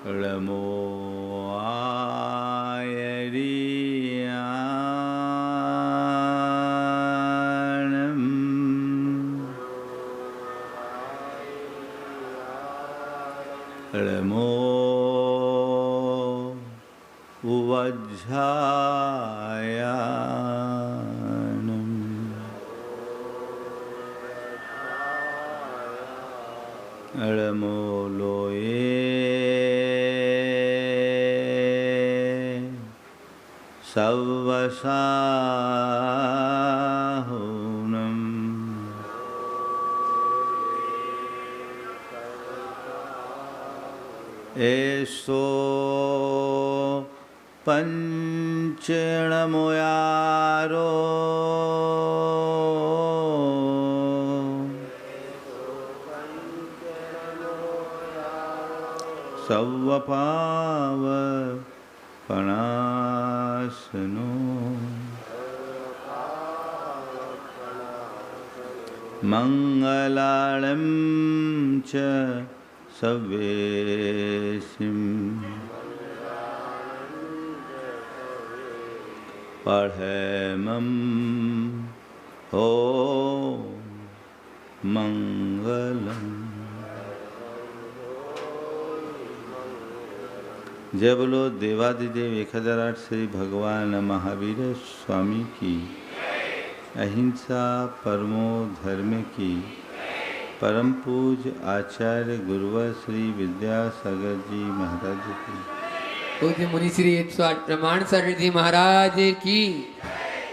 नमो आयरियाणं नमो उवज्झायाणं नमो लोये सवसाहुनं एषो पंचणमुयारो सवपावपणासनो मंगलालं च सवेशिं पढ़ेमं हो मंगलम्। जय बोलो देवादिदेव 1008 श्री भगवान महावीर स्वामी की, अहिंसा परमो धर्म की, परम पूज्य आचार्य गुरुवर श्री विद्यासागर जी महाराज की, पूज्य मुनि श्री 108 प्रमाण सागर जी महाराज की,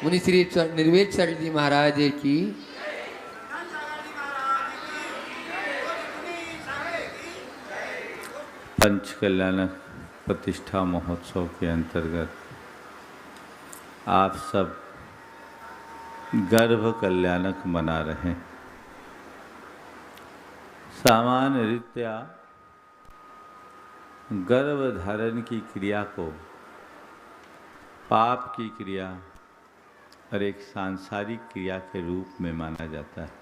मुनि श्री 108 निर्वेद सागर जी महाराज की। पंच कल्याणक प्रतिष्ठा महोत्सव के अंतर्गत आप सब गर्भ कल्याणक मना रहे हैं। सामान्य रीत्या गर्भ धारण की क्रिया को पाप की क्रिया और एक सांसारिक क्रिया के रूप में माना जाता है,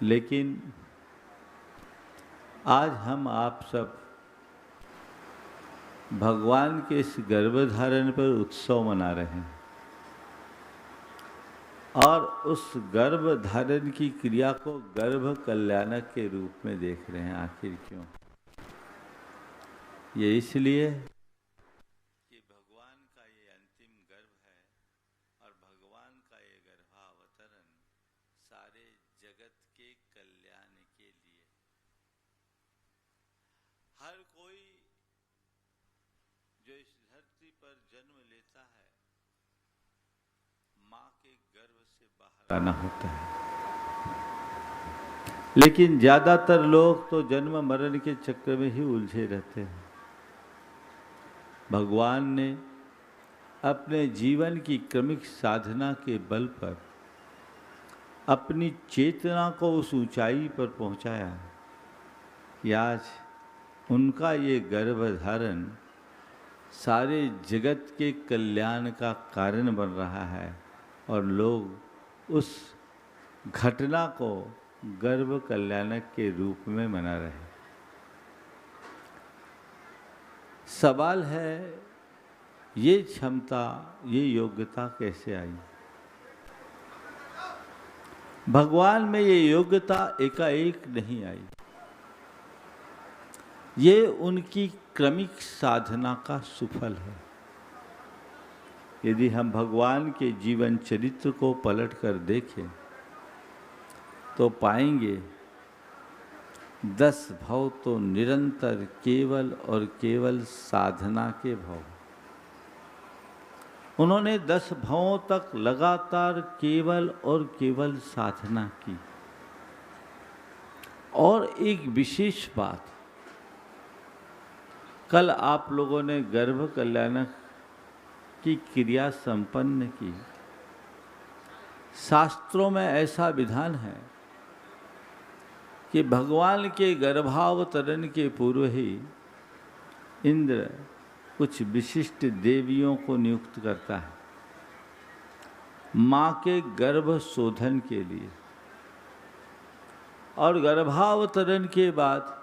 लेकिन आज हम आप सब भगवान के इस गर्भधारण पर उत्सव मना रहे हैं और उस गर्भ धारण की क्रिया को गर्भ कल्याणक के रूप में देख रहे हैं। आखिर क्यों? ये इसलिए कि भगवान का ये अंतिम गर्भ है और भगवान का ये गर्भावतरण सारे जगत के कल्याण के लिए। हर कोई जो इस धरती पर जन्म लेता है माँ के गर्भ से बाहर आना होता है, लेकिन ज्यादातर लोग तो जन्म मरण के चक्र में ही उलझे रहते हैं। भगवान ने अपने जीवन की क्रमिक साधना के बल पर अपनी चेतना को उस ऊंचाई पर पहुंचाया कि आज उनका ये गर्भधारण सारे जगत के कल्याण का कारण बन रहा है और लोग उस घटना को गर्भ कल्याणक के रूप में मना रहे हैं। सवाल है, ये क्षमता, ये योग्यता कैसे आई? भगवान में ये योग्यता एकाएक नहीं आई, ये उनकी क्रमिक साधना का सुफल है। यदि हम भगवान के जीवन चरित्र को पलट कर देखें तो पाएंगे 10 भव तो निरंतर केवल और केवल साधना के भव। उन्होंने 10 भवों तक लगातार केवल और केवल साधना की। और एक विशेष बात, कल आप लोगों ने गर्भ कल्याणक की क्रिया संपन्न की। शास्त्रों में ऐसा विधान है कि भगवान के गर्भावतरण के पूर्व ही इंद्र कुछ विशिष्ट देवियों को नियुक्त करता है माँ के गर्भ शोधन के लिए, और गर्भावतरण के बाद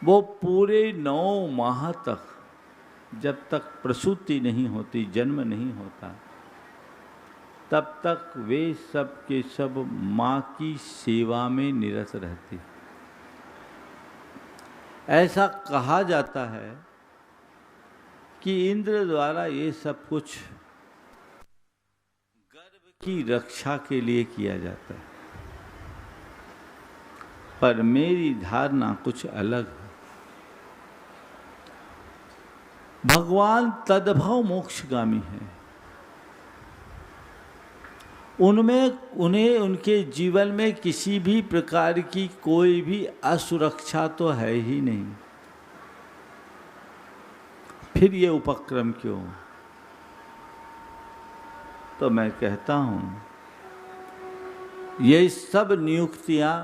वो पूरे 9 माह तक, जब तक प्रसूति नहीं होती, जन्म नहीं होता, तब तक वे सब के सब माँ की सेवा में निरत रहती। ऐसा कहा जाता है कि इंद्र द्वारा ये सब कुछ गर्भ की रक्षा के लिए किया जाता है, पर मेरी धारणा कुछ अलग है। भगवान तद्भव मोक्षगामी है। उन्हें उनके जीवन में किसी भी प्रकार की कोई भी असुरक्षा तो है ही नहीं, फिर ये उपक्रम क्यों? तो मैं कहता हूं, ये सब नियुक्तियां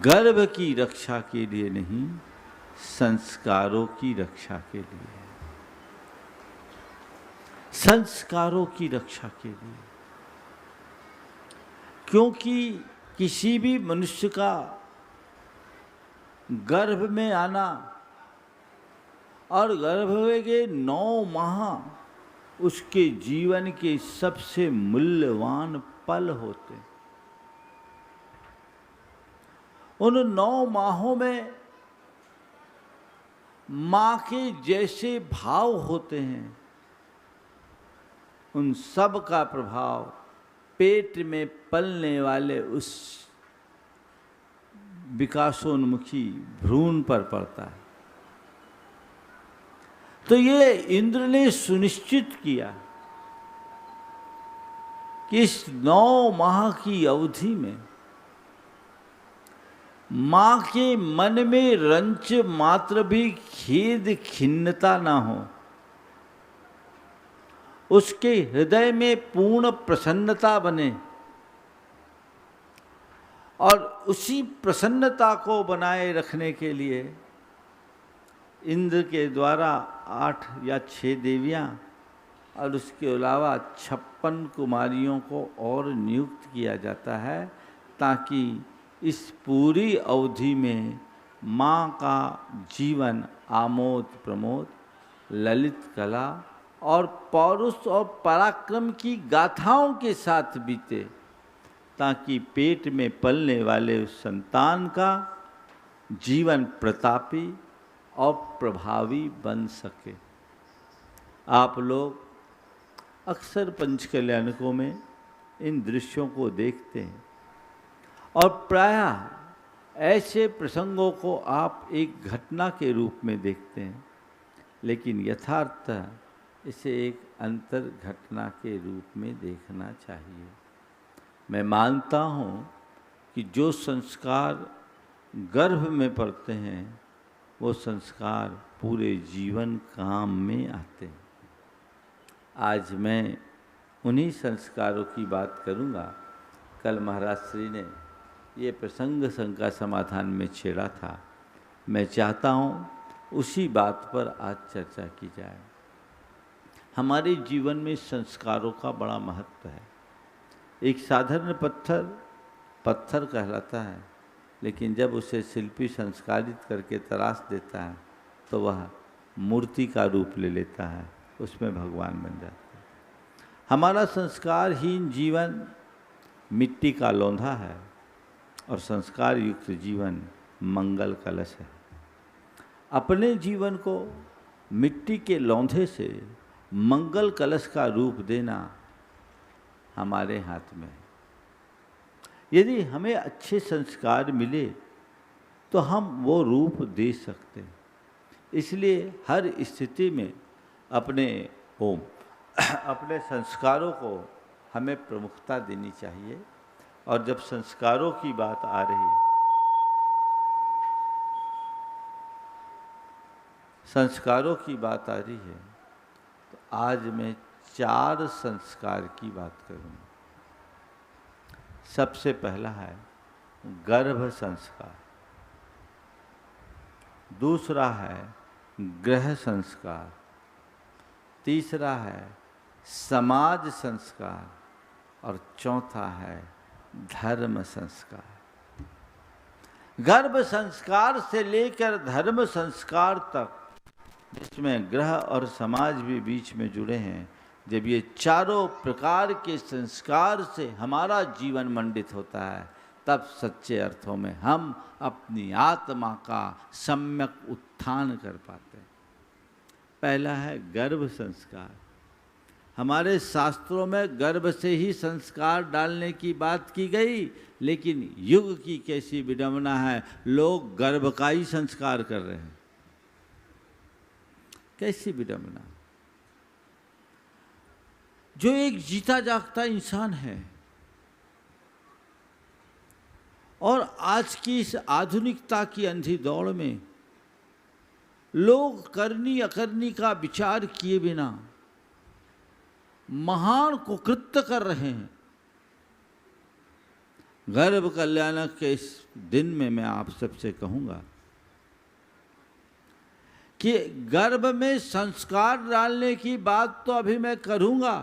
गर्भ की रक्षा के लिए नहीं, संस्कारों की रक्षा के लिए, संस्कारों की रक्षा के लिए। क्योंकि किसी भी मनुष्य का गर्भ में आना और गर्भ के 9 माह उसके जीवन के सबसे मूल्यवान पल होते। उन 9 माहों में माँ के जैसे भाव होते हैं, उन सब का प्रभाव पेट में पलने वाले उस विकासोन्मुखी भ्रूण पर पड़ता है। तो ये इंद्र ने सुनिश्चित किया कि इस 9 माह की अवधि में मां के मन में रंच मात्र भी खेद खिन्नता ना हो, उसके हृदय में पूर्ण प्रसन्नता बने, और उसी प्रसन्नता को बनाए रखने के लिए इंद्र के द्वारा 8 या 6 देवियां और उसके अलावा 56 कुमारियों को और नियुक्त किया जाता है, ताकि इस पूरी अवधि में माँ का जीवन आमोद प्रमोद, ललित कला और पौरुष और पराक्रम की गाथाओं के साथ बीते, ताकि पेट में पलने वाले उस संतान का जीवन प्रतापी और प्रभावी बन सके। आप लोग अक्सर पंचकल्याणकों में इन दृश्यों को देखते हैं, और प्रायः ऐसे प्रसंगों को आप एक घटना के रूप में देखते हैं, लेकिन यथार्थ इसे एक अंतर घटना के रूप में देखना चाहिए। मैं मानता हूँ कि जो संस्कार गर्भ में पड़ते हैं, वो संस्कार पूरे जीवन काम में आते हैं। आज मैं उन्हीं संस्कारों की बात करूँगा। कल महाराज श्री ने ये प्रसंग शंका समाधान में छेड़ा था, मैं चाहता हूँ उसी बात पर आज चर्चा की जाए। हमारे जीवन में संस्कारों का बड़ा महत्व है। एक साधारण पत्थर कहलाता है, लेकिन जब उसे शिल्पी संस्कारित करके तराश देता है तो वह मूर्ति का रूप ले लेता है, उसमें भगवान बन जाता है। हमारा संस्कारहीन जीवन मिट्टी का लौंधा है और संस्कार युक्त जीवन मंगल कलश है। अपने जीवन को मिट्टी के लौंधे से मंगल कलश का रूप देना हमारे हाथ में है। यदि हमें अच्छे संस्कार मिले तो हम वो रूप दे सकते हैं। इसलिए हर स्थिति में अपने संस्कारों को हमें प्रमुखता देनी चाहिए। और जब संस्कारों की बात आ रही है, संस्कारों की बात आ रही है, तो आज मैं 4 संस्कार की बात करूँगा। सबसे पहला है गर्भ संस्कार, दूसरा है गृह संस्कार, तीसरा है समाज संस्कार, और चौथा है धर्म संस्कार। गर्भ संस्कार से लेकर धर्म संस्कार तक, जिसमें ग्रह और समाज भी बीच में जुड़े हैं, जब ये चारों प्रकार के संस्कार से हमारा जीवन मंडित होता है, तब सच्चे अर्थों में हम अपनी आत्मा का सम्यक उत्थान कर पाते हैं। पहला है गर्भ संस्कार। हमारे शास्त्रों में गर्भ से ही संस्कार डालने की बात की गई, लेकिन युग की कैसी विडंबना है, लोग गर्भ का ही संस्कार कर रहे हैं। कैसी विडंबना! जो एक जीता जागता इंसान है, और आज की इस आधुनिकता की अंधी दौड़ में लोग करनी अकरनी का विचार किए बिना महान कुकृत्य कर रहे हैं। गर्भ कल्याणक के इस दिन में मैं आप सबसे कहूंगा कि गर्भ में संस्कार डालने की बात तो अभी मैं करूंगा,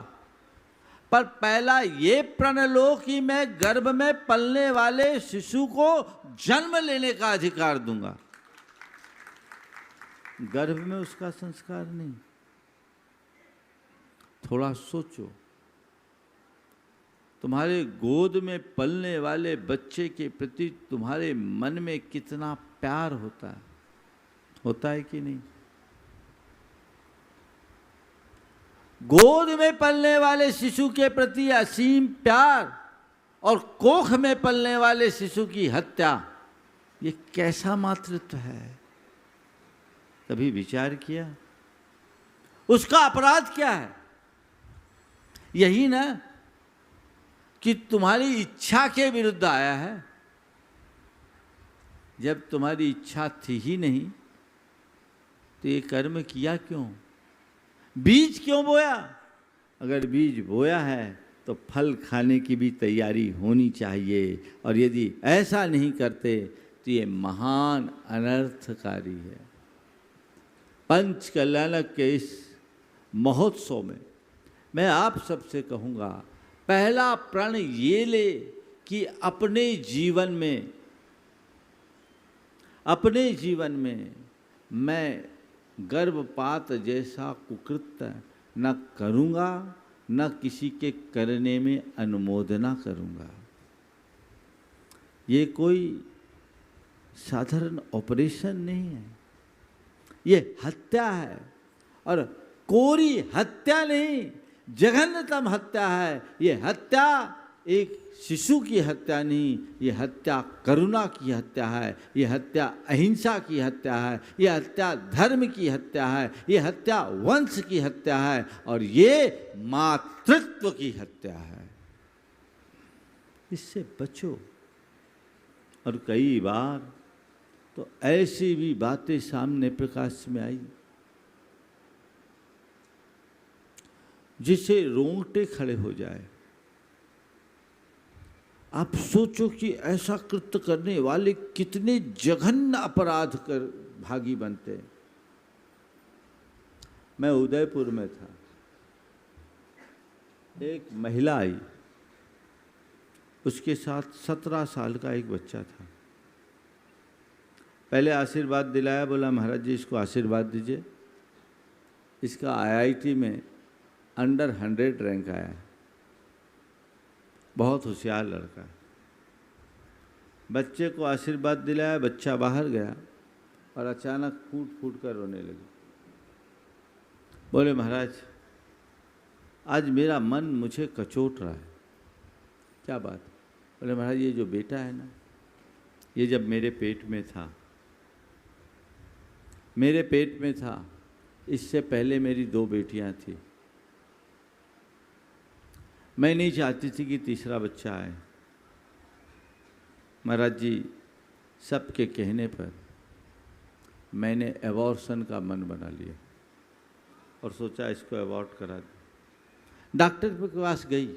पर पहला ये प्रण लो कि मैं गर्भ में पलने वाले शिशु को जन्म लेने का अधिकार दूंगा। गर्भ में उसका संस्कार नहीं। थोड़ा सोचो, तुम्हारे गोद में पलने वाले बच्चे के प्रति तुम्हारे मन में कितना प्यार होता है कि नहीं? गोद में पलने वाले शिशु के प्रति असीम प्यार और कोख में पलने वाले शिशु की हत्या, ये कैसा मातृत्व है? कभी विचार किया? उसका अपराध क्या है? यही ना कि तुम्हारी इच्छा के विरुद्ध आया है। जब तुम्हारी इच्छा थी ही नहीं तो ये कर्म किया क्यों? बीज क्यों बोया? अगर बीज बोया है तो फल खाने की भी तैयारी होनी चाहिए, और यदि ऐसा नहीं करते तो ये महान अनर्थकारी है। पंच कल्याणक के इस महोत्सव में मैं आप सबसे कहूँगा, पहला प्रण ये ले कि अपने जीवन में मैं गर्भपात जैसा कुकृत्य न करूँगा, न किसी के करने में अनुमोदना करूँगा। ये कोई साधारण ऑपरेशन नहीं है, ये हत्या है, और कोरी हत्या नहीं, जघन्यतम हत्या है। ये हत्या एक शिशु की हत्या नहीं, ये हत्या करुणा की हत्या है, ये हत्या अहिंसा की हत्या है, ये हत्या धर्म की हत्या है, ये हत्या वंश की हत्या है, और ये मातृत्व की हत्या है। इससे बचो। और कई बार तो ऐसी भी बातें सामने प्रकाश में आई जिससे रोंगटे खड़े हो जाए। आप सोचो कि ऐसा कृत्य करने वाले कितने जघन्य अपराध कर भागी बनते हैं। मैं उदयपुर में था, एक महिला आई, उसके साथ 17 साल का एक बच्चा था। पहले आशीर्वाद दिलाया, बोला महाराज जी इसको आशीर्वाद दीजिए, इसका IIT में अंडर 100 रैंक आया है, बहुत होशियार लड़का। बच्चे को आशीर्वाद दिलाया, बच्चा बाहर गया और अचानक फूट फूट कर रोने लगे। बोले महाराज आज मेरा मन मुझे कचोट रहा है। क्या बात? बोले महाराज ये जो बेटा है ना, ये जब मेरे पेट में था, इससे पहले मेरी 2 बेटियां थी। मैं नहीं चाहती थी कि तीसरा बच्चा आए। महाराज जी सबके कहने पर मैंने एबॉर्शन का मन बना लिया और सोचा इसको अबॉर्ट करा दूं। डॉक्टर के पास गई।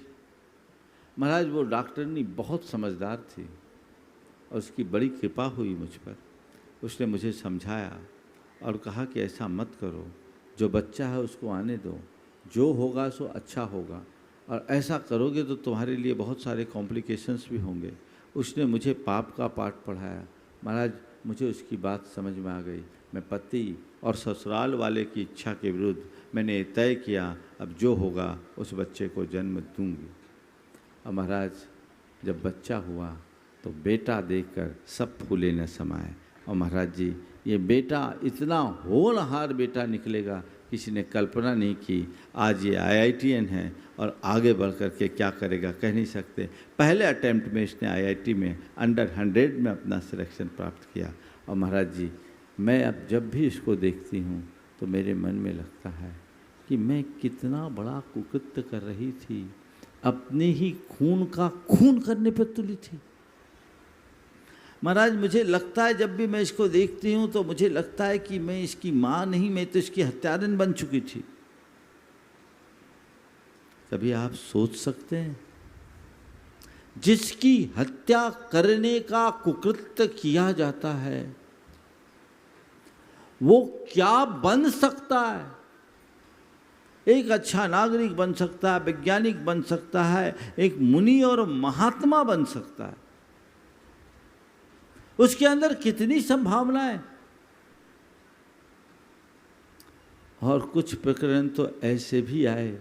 महाराज वो डॉक्टरनी बहुत समझदार थी और उसकी बड़ी कृपा हुई मुझ पर। उसने मुझे समझाया और कहा कि ऐसा मत करो, जो बच्चा है उसको आने दो, जो होगा सो अच्छा होगा, और ऐसा करोगे तो तुम्हारे लिए बहुत सारे कॉम्प्लिकेशंस भी होंगे। उसने मुझे पाप का पाठ पढ़ाया महाराज मुझे उसकी बात समझ में आ गई। मैं पति और ससुराल वाले की इच्छा के विरुद्ध मैंने तय किया, अब जो होगा उस बच्चे को जन्म दूंगी। और महाराज जब बच्चा हुआ तो बेटा देखकर सब फूले न समाये। और महाराज जी ये बेटा इतना होनहार बेटा निकलेगा, किसी ने कल्पना नहीं की। आज ये IITN है और आगे बढ़ कर के क्या करेगा कह नहीं सकते। पहले अटेम्प्ट में इसने IIT में अंडर 100 में अपना सिलेक्शन प्राप्त किया। और महाराज जी मैं अब जब भी इसको देखती हूँ तो मेरे मन में लगता है कि मैं कितना बड़ा कुकृत्य कर रही थी, अपने ही खून का खून करने पर तुली थी। महाराज मुझे लगता है जब भी मैं इसको देखती हूँ तो मुझे लगता है कि मैं इसकी माँ नहीं, मैं तो इसकी हत्यारन बन चुकी थी। कभी आप सोच सकते हैं जिसकी हत्या करने का कुकृत्य किया जाता है वो क्या बन सकता है? एक अच्छा नागरिक बन सकता है, वैज्ञानिक बन सकता है, एक मुनि और महात्मा बन सकता है। उसके अंदर कितनी संभावनाएं। और कुछ प्रकरण तो ऐसे भी आए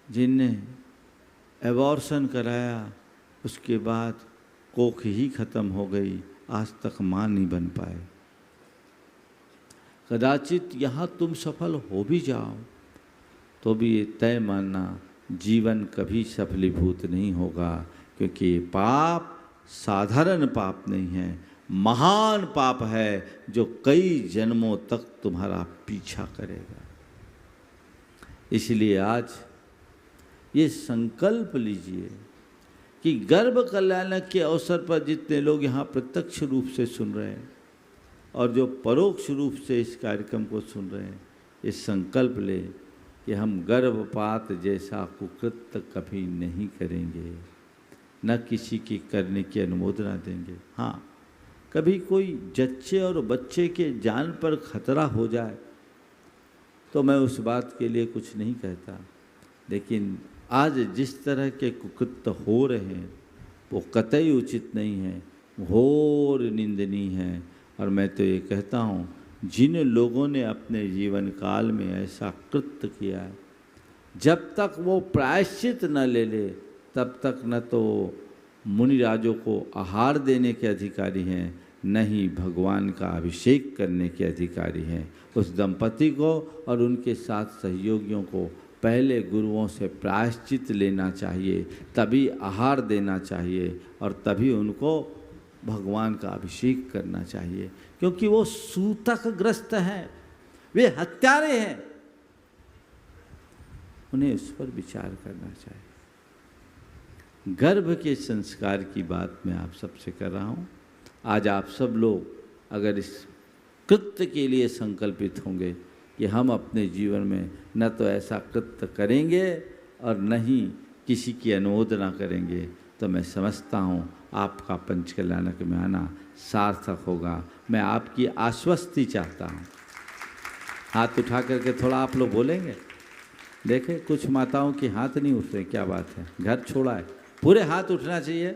जिनने एबॉर्शन कराया, उसके बाद कोख ही खत्म हो गई, आज तक मां नहीं बन पाए। कदाचित यहाँ तुम सफल हो भी जाओ तो भी ये तय मानना जीवन कभी सफलीभूत नहीं होगा, क्योंकि ये पाप साधारण पाप नहीं है, महान पाप है जो कई जन्मों तक तुम्हारा पीछा करेगा। इसलिए आज ये संकल्प लीजिए कि गर्भ कल्याण के अवसर पर जितने लोग यहाँ प्रत्यक्ष रूप से सुन रहे हैं और जो परोक्ष रूप से इस कार्यक्रम को सुन रहे हैं, ये संकल्प ले कि हम गर्भपात जैसा कुकृत्य कभी नहीं करेंगे, न किसी की करने की अनुमोदना देंगे। हाँ, कभी कोई जच्चे और बच्चे के जान पर खतरा हो जाए तो मैं उस बात के लिए कुछ नहीं कहता, लेकिन आज जिस तरह के कुकृत्य हो रहे हैं वो कतई उचित नहीं है, घोर निंदनीय है। और मैं तो ये कहता हूँ जिन लोगों ने अपने जीवन काल में ऐसा कृत्य किया है, जब तक वो प्रायश्चित न ले ले तब तक न तो मुनिराजों को आहार देने के अधिकारी हैं, न ही भगवान का अभिषेक करने के अधिकारी हैं। उस दंपति को और उनके साथ सहयोगियों को पहले गुरुओं से प्रायश्चित लेना चाहिए, तभी आहार देना चाहिए और तभी उनको भगवान का अभिषेक करना चाहिए, क्योंकि वो सूतकग्रस्त हैं, वे हत्यारे हैं, उन्हें उस पर विचार करना चाहिए। गर्भ के संस्कार की बात मैं आप सबसे कर रहा हूँ। आज आप सब लोग अगर इस कृत्य के लिए संकल्पित होंगे कि हम अपने जीवन में न तो ऐसा कृत्य करेंगे और न ही किसी की अनुमोदना करेंगे, तो मैं समझता हूँ आपका पंचकल्याणक में आना सार्थक होगा। मैं आपकी आश्वस्ति चाहता हूँ। हाथ उठा करके थोड़ा आप लोग बोलेंगे। देखें कुछ माताओं के हाथ नहीं उठ रहे, क्या बात है, घर छोड़ा है, पूरे हाथ उठना चाहिए।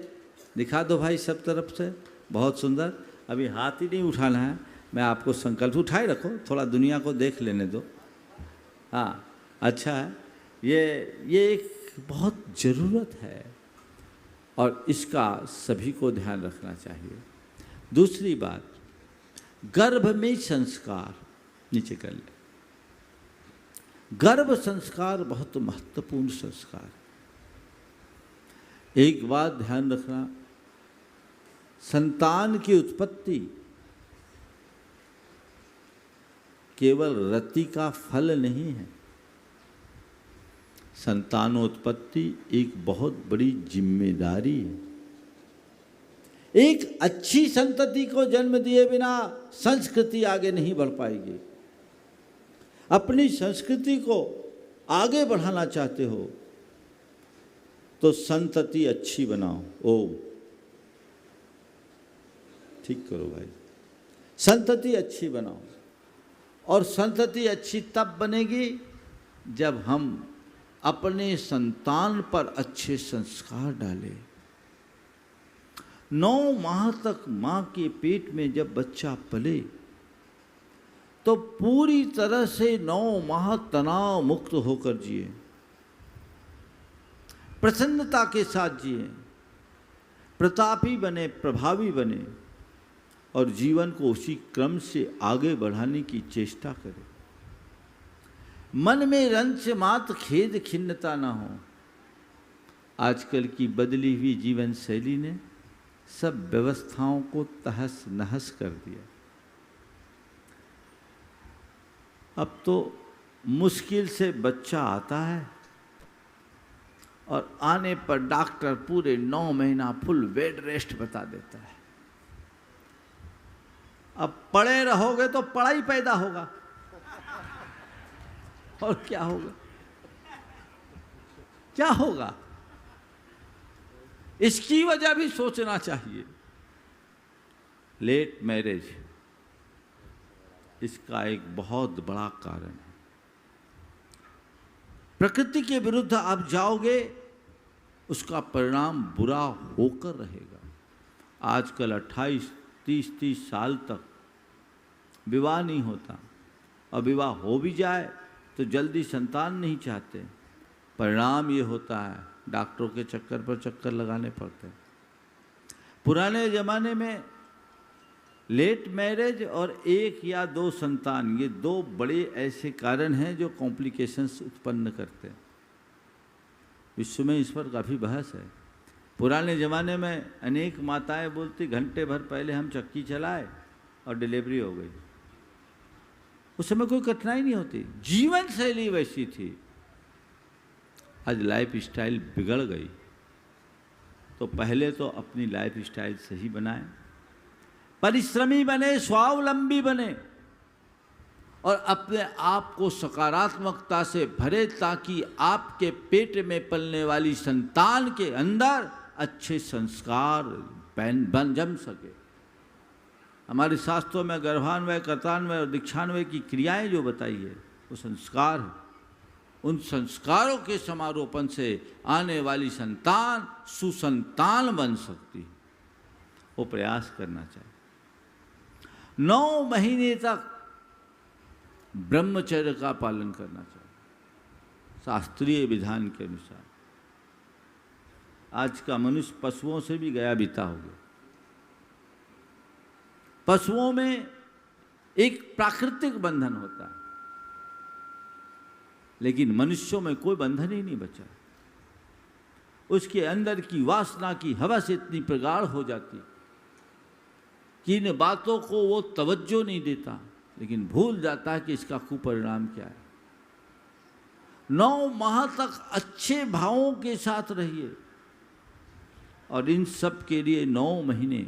दिखा दो भाई सब तरफ से, बहुत सुंदर। अभी हाथ ही नहीं उठाना है, मैं आपको संकल्प उठाए रखो, थोड़ा दुनिया को देख लेने दो। हाँ अच्छा है, ये एक बहुत ज़रूरत है और इसका सभी को ध्यान रखना चाहिए। दूसरी बात, गर्भ में संस्कार, नीचे कर ले, गर्भ संस्कार बहुत महत्वपूर्ण संस्कार है। एक बात ध्यान रखना, संतान की उत्पत्ति केवल रति का फल नहीं है। संतानोत्पत्ति एक बहुत बड़ी जिम्मेदारी है। एक अच्छी संतति को जन्म दिए बिना संस्कृति आगे नहीं बढ़ पाएगी। अपनी संस्कृति को आगे बढ़ाना चाहते हो तो संतति अच्छी बनाओ। ओ ठीक करो भाई, संतति अच्छी बनाओ। और संतति अच्छी तब बनेगी जब हम अपने संतान पर अच्छे संस्कार डालें। 9 माह तक माँ के पेट में जब बच्चा पले तो पूरी तरह से 9 माह तनाव मुक्त होकर जिए, प्रसन्नता के साथ जिए, प्रतापी बने, प्रभावी बने और जीवन को उसी क्रम से आगे बढ़ाने की चेष्टा करें। मन में रंच मात्र खेद खिन्नता ना हो। आजकल की बदली हुई जीवन शैली ने सब व्यवस्थाओं को तहस नहस कर दिया। अब तो मुश्किल से बच्चा आता है और आने पर डॉक्टर पूरे 9 महीना फुल बेड रेस्ट बता देता है। अब पड़े रहोगे तो पढ़ाई पैदा होगा और क्या होगा, क्या होगा, इसकी वजह भी सोचना चाहिए। लेट मैरिज इसका एक बहुत बड़ा कारण है। प्रकृति के विरुद्ध आप जाओगे, उसका परिणाम बुरा होकर रहेगा। आजकल 28, 30 साल तक विवाह नहीं होता और विवाह हो भी जाए तो जल्दी संतान नहीं चाहते। परिणाम ये होता है डॉक्टरों के चक्कर पर चक्कर लगाने पड़ते हैं। पुराने ज़माने में लेट मैरिज और 1 या 2 संतान, ये 2 बड़े ऐसे कारण हैं जो कॉम्प्लिकेशंस उत्पन्न करते हैं। विश्व में इस पर काफ़ी बहस है। पुराने ज़माने में अनेक माताएं बोलती घंटे भर पहले हम चक्की चलाए और डिलीवरी हो गई। उस समय कोई कठिनाई नहीं होती, जीवन शैली वैसी थी। आज लाइफ स्टाइल बिगड़ गई, तो पहले तो अपनी लाइफ स्टाइल सही बनाएं, परिश्रमी बने, स्वावलंबी बने और अपने आप को सकारात्मकता से भरे ताकि आपके पेट में पलने वाली संतान के अंदर अच्छे संस्कार बन जम सके। हमारे शास्त्रों में गर्भान्वय, कर्तान्वय और दीक्षान्वय की क्रियाएं जो बताई है वो संस्कार है। उन संस्कारों के समारोपण से आने वाली संतान सुसंतान बन सकती है, वो प्रयास करना चाहिए। 9 महीने तक ब्रह्मचर्य का पालन करना चाहिए शास्त्रीय विधान के अनुसार। आज का मनुष्य पशुओं से भी गया बीता हो गया। पशुओं में एक प्राकृतिक बंधन होता है, लेकिन मनुष्यों में कोई बंधन ही नहीं बचा। उसके अंदर की वासना की हवस इतनी प्रगाढ़ हो जाती कि इन बातों को वो तवज्जो नहीं देता, लेकिन भूल जाता है कि इसका कुपरिणाम क्या है। 9 माह तक अच्छे भावों के साथ रहिए और इन सब के लिए 9 महीने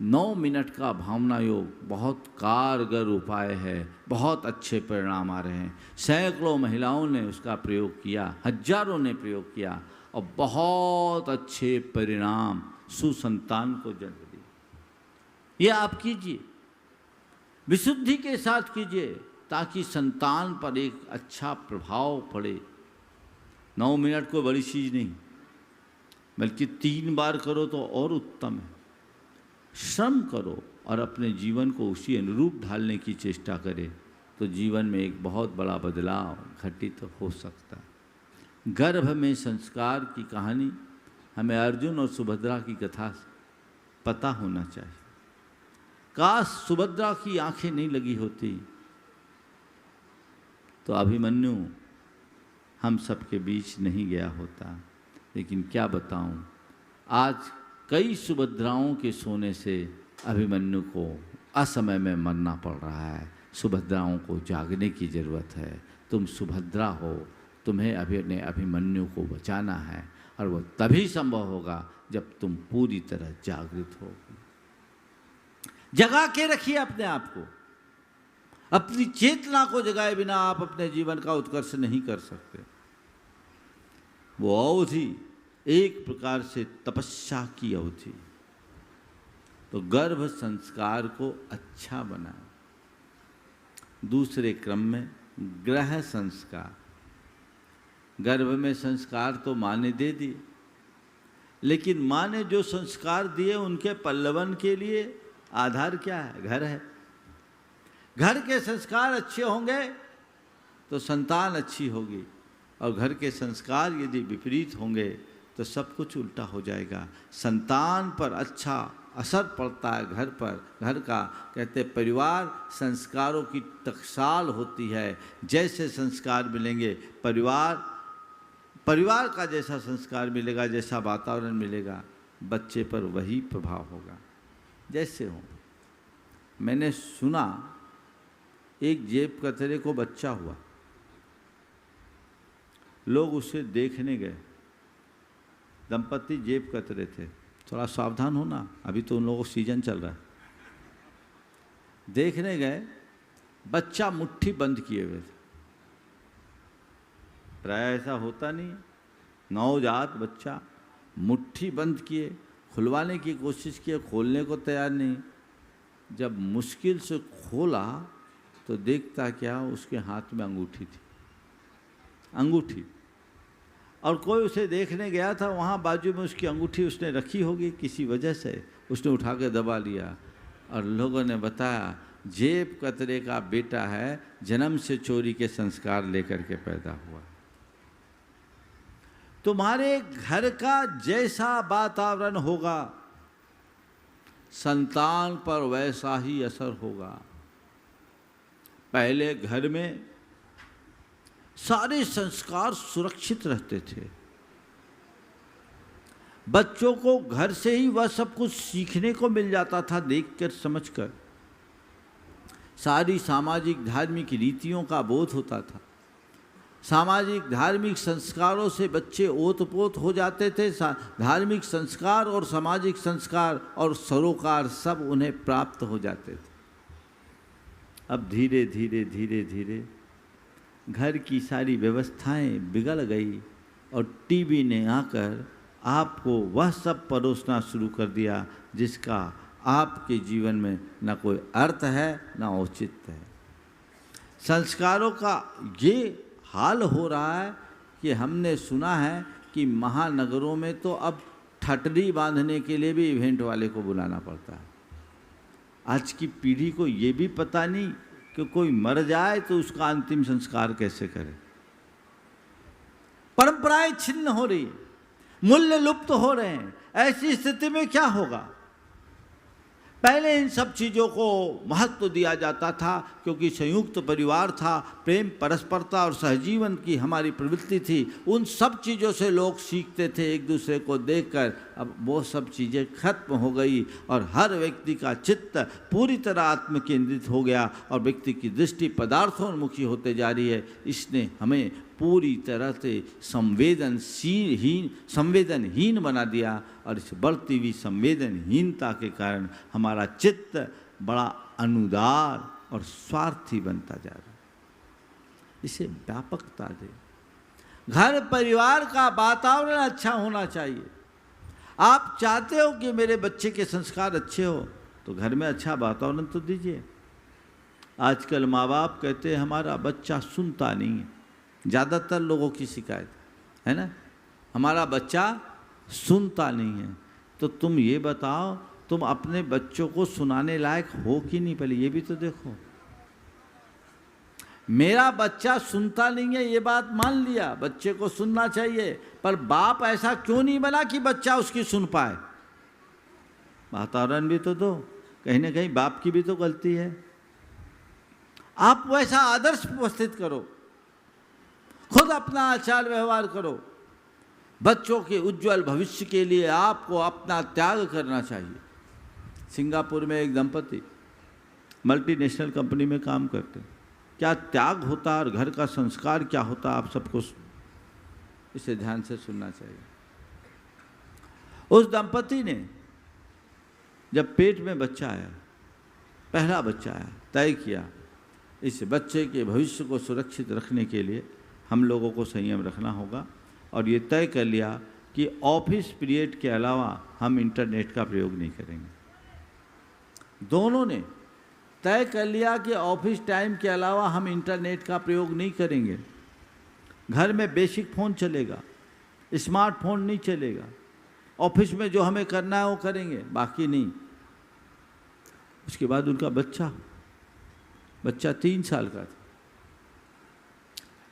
9 मिनट का भावना योग बहुत कारगर उपाय है। बहुत अच्छे परिणाम आ रहे हैं। सैकड़ों महिलाओं ने उसका प्रयोग किया, हजारों ने प्रयोग किया और बहुत अच्छे परिणाम सुसंतान को जन्म दिया। ये आप कीजिए, विशुद्धि के साथ कीजिए ताकि संतान पर एक अच्छा प्रभाव पड़े। 9 मिनट कोई बड़ी चीज़ नहीं, बल्कि 3 बार करो तो और उत्तम है। श्रम करो और अपने जीवन को उसी अनुरूप ढालने की चेष्टा करें तो जीवन में एक बहुत बड़ा बदलाव घटित हो सकता है। गर्भ में संस्कार की कहानी हमें अर्जुन और सुभद्रा की कथा पता होना चाहिए। काश सुभद्रा की आंखें नहीं लगी होती तो अभिमन्यु हम सबके बीच नहीं गया होता। लेकिन क्या बताऊं, आज कई सुभद्राओं के सोने से अभिमन्यु को असमय में मरना पड़ रहा है। सुभद्राओं को जागने की ज़रूरत है। तुम सुभद्रा हो, तुम्हें अपने अभिमन्यु को बचाना है और वह तभी संभव होगा जब तुम पूरी तरह जागृत होगी। जगा के रखिए अपने आप को। अपनी चेतना को जगाए बिना आप अपने जीवन का उत्कर्ष नहीं कर सकते। वो अवधि एक प्रकार से तपस्या की अवधि। तो गर्भ संस्कार को अच्छा बनाए। दूसरे क्रम में ग्रह संस्कार। गर्भ में संस्कार तो माँ ने दे दिए, लेकिन माँ ने जो संस्कार दिए उनके पल्लवन के लिए आधार क्या है? घर है। घर के संस्कार अच्छे होंगे तो संतान अच्छी होगी, और घर के संस्कार यदि विपरीत होंगे तो सब कुछ उल्टा हो जाएगा। संतान पर अच्छा असर पड़ता है घर पर, घर का। कहते परिवार संस्कारों की टकसाल होती है। जैसे संस्कार मिलेंगे, परिवार का जैसा संस्कार मिलेगा, जैसा वातावरण मिलेगा, बच्चे पर वही प्रभाव होगा। जैसे हो, मैंने सुना एक जेब कतरे को बच्चा हुआ, लोग उसे देखने गए। दंपति जेब कतरे थे। थोड़ा सावधान होना, अभी तो उन लोगों का सीजन चल रहा है। देखने गए, बच्चा मुट्ठी बंद किए हुए थे। प्राय ऐसा होता नहीं है। नवजात बच्चा मुट्ठी बंद किए, खुलवाने की कोशिश किए, खोलने को तैयार नहीं। जब मुश्किल से खोला तो देखता क्या, उसके हाथ में अंगूठी थी। अंगूठी। और कोई उसे देखने गया था, वहाँ बाजू में उसकी अंगूठी उसने रखी होगी, किसी वजह से उसने उठा के दबा लिया। और लोगों ने बताया जेब कतरे का बेटा है, जन्म से चोरी के संस्कार लेकर के पैदा हुआ। तुम्हारे घर का जैसा वातावरण होगा, संतान पर वैसा ही असर होगा। पहले घर में सारे संस्कार सुरक्षित रहते थे। बच्चों को घर से ही वह सब कुछ सीखने को मिल जाता था, देखकर समझकर। सारी सामाजिक धार्मिक रीतियों का बोध होता था। सामाजिक धार्मिक संस्कारों से बच्चे ओतपोत हो जाते थे। धार्मिक संस्कार और सामाजिक संस्कार और सरोकार सब उन्हें प्राप्त हो जाते थे। अब धीरे धीरे धीरे धीरे घर की सारी व्यवस्थाएं बिगड़ गई, और टीवी ने आकर आपको वह सब परोसना शुरू कर दिया जिसका आपके जीवन में न कोई अर्थ है न औचित्य है। संस्कारों का ये हाल हो रहा है कि हमने सुना है कि महानगरों में तो अब ठटरी बांधने के लिए भी इवेंट वाले को बुलाना पड़ता है। आज की पीढ़ी को ये भी पता नहीं कि कोई मर जाए तो उसका अंतिम संस्कार कैसे करे। परंपराएं छिन्न हो रही, मूल्य लुप्त हो रहे हैं। ऐसी स्थिति में क्या होगा? पहले इन सब चीज़ों को महत्व दिया जाता था क्योंकि संयुक्त परिवार था, प्रेम परस्परता और सहजीवन की हमारी प्रवृत्ति थी। उन सब चीज़ों से लोग सीखते थे एक दूसरे को देखकर। अब वो सब चीज़ें खत्म हो गई और हर व्यक्ति का चित्त पूरी तरह आत्म केंद्रित हो गया और व्यक्ति की दृष्टि पदार्थोन्मुखी होते जा रही है। इसने हमें पूरी तरह से संवेदनहीन बना दिया, और इस बढ़ती हुई संवेदनहीनता के कारण हमारा चित्त बड़ा अनुदार और स्वार्थी बनता जा रहा है। इसे व्यापकता दे। घर परिवार का वातावरण अच्छा होना चाहिए। आप चाहते हो कि मेरे बच्चे के संस्कार अच्छे हो तो घर में अच्छा वातावरण तो दीजिए। आजकल माँ बाप कहते हैं हमारा बच्चा सुनता नहीं है। ज़्यादातर लोगों की शिकायत है ना, हमारा बच्चा सुनता नहीं है। तो तुम ये बताओ, तुम अपने बच्चों को सुनाने लायक हो कि नहीं? पहले ये भी तो देखो। मेरा बच्चा सुनता नहीं है ये बात मान लिया, बच्चे को सुनना चाहिए, पर बाप ऐसा क्यों नहीं बना कि बच्चा उसकी सुन पाए? वातावरण भी तो दो। कहीं ना कहीं बाप की भी तो गलती है। आप वैसा आदर्श उपस्थित करो, खुद अपना आचार व्यवहार करो। बच्चों के उज्जवल भविष्य के लिए आपको अपना त्याग करना चाहिए। सिंगापुर में एक दंपति मल्टीनेशनल कंपनी में काम करते हैं। क्या त्याग होता है और घर का संस्कार क्या होता है, आप सबको इसे ध्यान से सुनना चाहिए। उस दंपति ने जब पेट में बच्चा आया, पहला बच्चा आया, तय किया इस बच्चे के भविष्य को सुरक्षित रखने के लिए हम लोगों को संयम रखना होगा, और ये तय कर लिया कि ऑफिस पीरियड के अलावा हम इंटरनेट का प्रयोग नहीं करेंगे। दोनों ने तय कर लिया कि ऑफिस टाइम के अलावा हम इंटरनेट का प्रयोग नहीं करेंगे। घर में बेसिक फ़ोन चलेगा, स्मार्टफोन नहीं चलेगा। ऑफिस में जो हमें करना है वो करेंगे, बाकी नहीं। उसके बाद उनका बच्चा 3 साल का था।